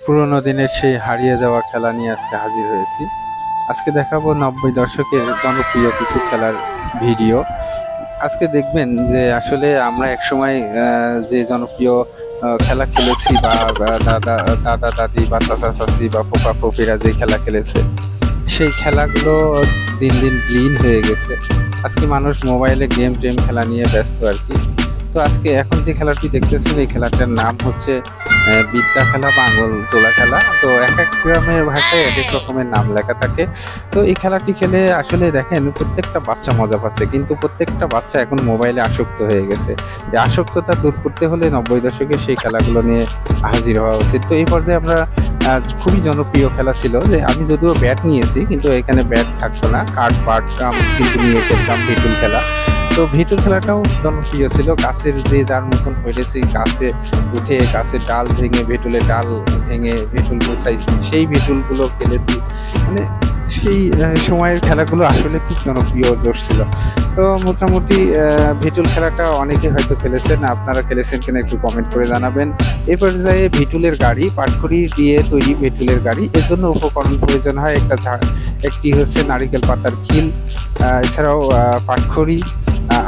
পুরোনো দিনের সেই হারিয়ে যাওয়া খেলা নিয়ে আজকে হাজির হয়েছি। আজকে দেখাবো 90 দশকের জনপ্রিয় কিছু খেলার ভিডিও। আজকে দেখবেন যে আসলে আমরা একসময় যে জনপ্রিয় খেলা খেলেছি বা দাদা দাদা দাদি বা চাচা চাচি বা ফুপা ফুপিরা যে খেলা খেলেছে, সেই খেলাগুলো দিন দিন বিলীন হয়ে গেছে। আজকে মানুষ মোবাইলে গেম টেম খেলা নিয়ে ব্যস্ত আর কি। তো আজকে এখন যে খেলাটি দেখতেছেন এই খেলাটার নাম হচ্ছে বিদ্যা খেলা বা আঙুল তোলা খেলা। তো এক এক গ্রামের ভাষায় এক এক রকমের নাম লেখা থাকে। তো এই খেলাটি খেলে আসলে দেখেন প্রত্যেকটা বাচ্চা মজা পাচ্ছে, কিন্তু প্রত্যেকটা বাচ্চা এখন মোবাইলে আসক্ত হয়ে গেছে। এই আসক্ততা দূর করতে হলে 90 দশকের সেই খেলাগুলো নিয়ে হাজির হওয়া উচিত। তো এই পর্যায়ে আমরা খুবই জনপ্রিয় খেলা ছিল যে আমি যদিও ব্যাট নিয়েছি, কিন্তু এখানে ব্যাট থাকতো না, কার্ড পার্ট কিছু নিয়ে খেলতাম ভিটুল খেলা। তো ভিটুল খেলাটাও জনপ্রিয় ছিল। গাছের যে যার মতন হয়েছে গাছে উঠে গাছের ডাল ভেঙে ভেটুলের ডাল ভেঙে ভেটুল গুছাইছি, সেই ভেটুলগুলো খেলেছি। মানে সেই সময়ের খেলাগুলো আসলে খুব জনপ্রিয় জোশ ছিল। তো মোটামুটি ভিটুল খেলাটা অনেকে হয়তো খেলেছেন, আপনারা খেলেছেন কিনা একটু কমেন্ট করে জানাবেন। এই পর্যায়ে ভিটুলের গাড়ি, পাটখড়ি দিয়ে তৈরি ভিটুলের গাড়ি, এর জন্য উপকরণ প্রয়োজন হয় একটি হচ্ছে নারিকেল পাতার খিল, এছাড়াও পাটখড়ি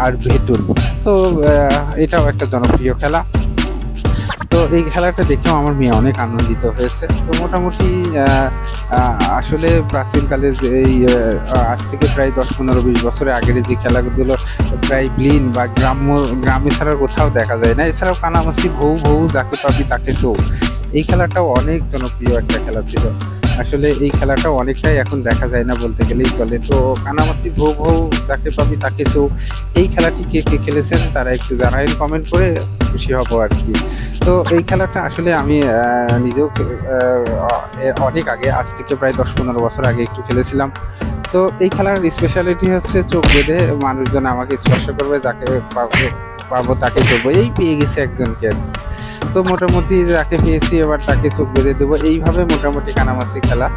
আর ভেটুল। তো এটাও একটা জনপ্রিয় খেলা। তো এই খেলাটা দেখেও আমার মেয়ে অনেক আনন্দিত হয়েছে। তো মোটামুটি আসলে প্রাচীনকালের যে এই আজ থেকে প্রায় 10-15-20 বছরের আগের যে খেলাগুলো প্রায় বিলীন বা গ্রামে ছাড়া কোথাও দেখা যায় না। এছাড়াও কানামাছি, ভৌ ভৌ যাকে পাবি তাকে চৌ, এই খেলাটাও অনেক জনপ্রিয় একটা খেলা ছিল। আসলে এই খেলাটাও অনেকটাই এখন দেখা যায় না বলতে গেলেই চলে। তো কানামাছি, ভৌ ভৌ যাকে পাবি তাকে চৌ, এই খেলাটি কে কে খেলেছেন তারা একটু জানাইন কমেন্ট করে, খুশি হব আর কি। তো এই খেলাটা আসলে আমি নিজেও অনেক আগে, আজ থেকে প্রায় 10-15 বছর আগে একটু খেলেছিলাম। তো এই খেলার স্পেশালিটি হচ্ছে চোখ বেঁধে মানুষজন আমাকে স্পর্শ করবে, যাকে পাবো তাকে করবো, এই পেয়ে গেছে একজনকে আর কি। তো মোটামুটি যাকে পেয়েছি এবার তাকে চোখ বেঁধে দেবো, এইভাবে মোটামুটি কানামাছি খেলা।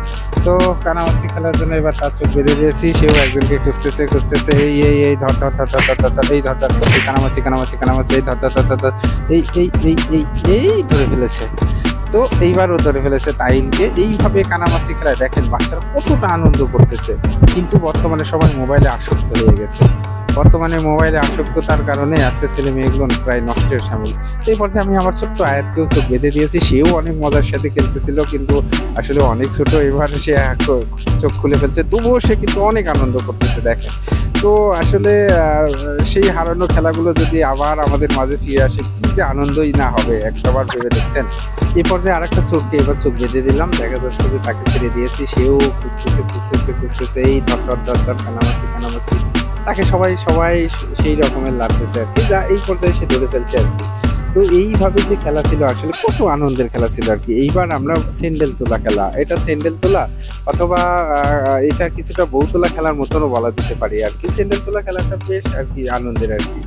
তো কানামাছি খেলার জন্য এবার তার চোখ বেঁধে দিয়েছি, সেও একজনকে খুঁজতেছে এই এই এই ধর ধর ধর ধর ধর ধর এই ধর ধর এই কানামাছি কানামাছি কানামাছি এই ধর ধর ধর ধর ধর এই এই এই এই এই ধরে ফেলেছে। তো এইবারও ধরে ফেলেছে টাইলকে। এইভাবে কানামাছি খেলায় দেখেন বাচ্চারা কতটা আনন্দ করতেছে। কিন্তু বর্তমানে সবাই মোবাইলে আসক্ত হয়ে গেছে। বর্তমানে মোবাইলে আসক্ততার কারণে আজকে ছেলে মেয়েগুলো প্রায় নষ্টের সামিল। এই পর্যায়ে আমি আমার ছোট্ট আয়াতকেও চোখ বেঁধে দিয়েছি, সেও অনেক মজার সাথে খেলতেছিল, কিন্তু আসলে অনেক ছোট, এবার সে চোখ খুলে ফেলছে, তবুও সে কিন্তু অনেক আনন্দ করতেছে দেখেন। তো আসলে সেই হারানো খেলাগুলো যদি আবার আমাদের মাঝে ফিরে আসে, কি যে আনন্দই না হবে একটাবার ভেবে দেখছেন। এই পর্যায়ে আরেকটা চোখকে এবার চোখ বেঁধে দিলাম, দেখা যাচ্ছে যে তাকে ছেড়ে দিয়েছি, সেও খুঁজতেছে এই ধর ধর ধর ধর কানামাছি কানামাছি, তাকে সবাই সেই রকমের লাগতেছে আর কি, যা এই পর্যায়ে সে ধরে ফেলছে আর কি। তো এইভাবে যে খেলা ছিল আসলে কত আনন্দের খেলা ছিল আর কি। এইবার আমরা স্যান্ডেল তোলা খেলা, এটা স্যান্ডেল তোলা অথবা এটা কিছুটা বউ তোলা খেলার মতনও বলা যেতে পারে আর কি। স্যান্ডেল তোলা খেলাটা বেশ আর কি আনন্দের আর কি।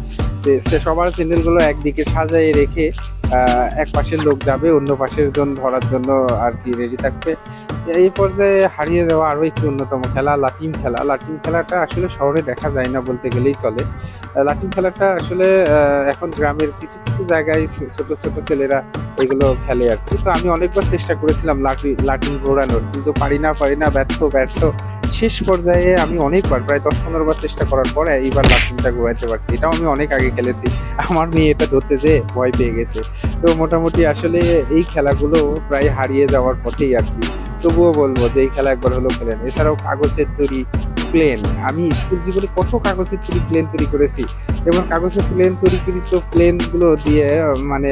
সে সবার স্যান্ডেলগুলো একদিকে সাজায় রেখে এক পাশের লোক যাবে, অন্য পাশের জন ধরার জন্য আর কি রেডি থাকবে। এই পর্যায়ে হারিয়ে যাওয়া আরও একটি অন্যতম খেলা লাটিম খেলা। লাটিম খেলাটা আসলে শহরে দেখা যায় না বলতে গেলেই চলে। লাটিম খেলাটা আসলে এখন গ্রামের কিছু কিছু জায়গায় ছোট ছোট ছেলেরা এগুলো খেলে আর কি। তো আমি অনেকবার চেষ্টা করেছিলাম লাটিম ঘোরানোর, কিন্তু পারি না, ব্যর্থ। শেষ পর্যায়ে আমি অনেকবার প্রায় 10-15 বার চেষ্টা করার পরে এইবার লাটিমটা ঘোরাতে পারছি। এটাও আমি অনেক আগে খেলেছি, আমার মেয়ে এটা ধরতে যেয়ে ভয় পেয়ে গেছে। তো মোটামুটি আসলে এই খেলাগুলো প্রায় হারিয়ে যাওয়ার পথেই আর কি। তবুও বলবো যে এই খেলা একবার হলেও খেলেন। এছাড়াও কাগজের তৈরি প্লেন, আমি স্কুল জীবনে কত কাগজের তৈরি প্লেন তৈরি করেছি, এবং কাগজের প্লেন তৈরিকৃত প্লেনগুলো দিয়ে মানে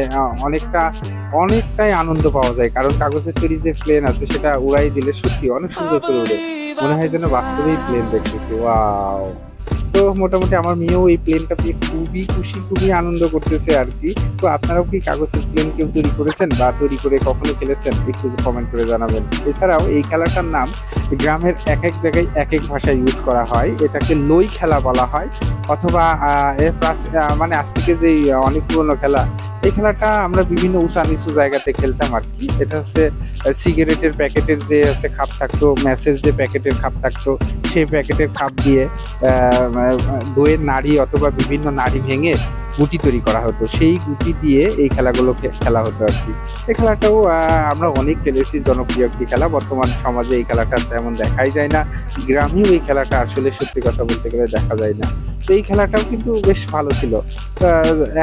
অনেকটাই আনন্দ পাওয়া যায়। কারণ কাগজের তৈরি যে প্লেন আছে সেটা উড়াই দিলে সত্যি অনেক সুন্দর করে উড়ে, মনে হয় যেন বাস্তবেই প্লেন দেখতেছি। ওয়াও! তো মোটামুটি আমার মেয়েও এই প্লেনটা পেয়ে খুবই খুশি, খুবই আনন্দ করতেছে আর কি। তো আপনারাও কি কাগজের প্লেন কেউ তৈরি করেছেন বা তৈরি করে কখনো খেলেছেন, একটু কমেন্ট করে জানাবেন। এছাড়াও এই খেলাটার নাম গ্রামের এক এক জায়গায় এক এক ভাষায় ইউজ করা হয়, এটাকে লই খেলা বলা হয়, অথবা মানে আজ থেকে যে অনেক পুরনো খেলা। এই খেলাটা আমরা বিভিন্ন উঁচা নিচু জায়গাতে খেলতাম আর কি। এটা হচ্ছে সিগারেটের প্যাকেটের যে হচ্ছে খাপ থাকতো, ম্যাচের যে প্যাকেটের খাপ থাকতো, সেই প্যাকেটের খাপ দিয়ে দইয়ের নাড়ি অথবা বিভিন্ন নাড়ি ভেঙে গুটি তৈরি করা হতো, সেই গুটি দিয়ে এই খেলাগুলো খেলা হতো আর কি। এই খেলাটাও আমরা অনেক খেলেছি, জনপ্রিয় একটি খেলা। বর্তমান সমাজে এই খেলাটা তেমন দেখাই যায় না, গ্রামেও এই খেলাটা আসলে সত্যি কথা বলতে গেলে দেখা যায় না। তো এই খেলাটাও কিন্তু বেশ ভালো ছিল।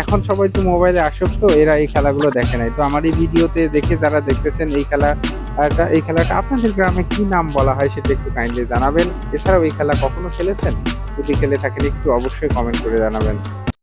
এখন সবাই তো মোবাইলে আসক্ত, এরা এই খেলাগুলো দেখে নাই। তো আমার এই ভিডিওতে দেখে যারা দেখতেছেন এই খেলাটা আপনাদের গ্রামে কি নাম বলা হয় সেটা একটু কাইন্ডলি জানাবেন। এছাড়াও এই খেলা কখনো খেলেছেন? যদি খেলে থাকেন একটু অবশ্যই কমেন্ট করে জানাবেন।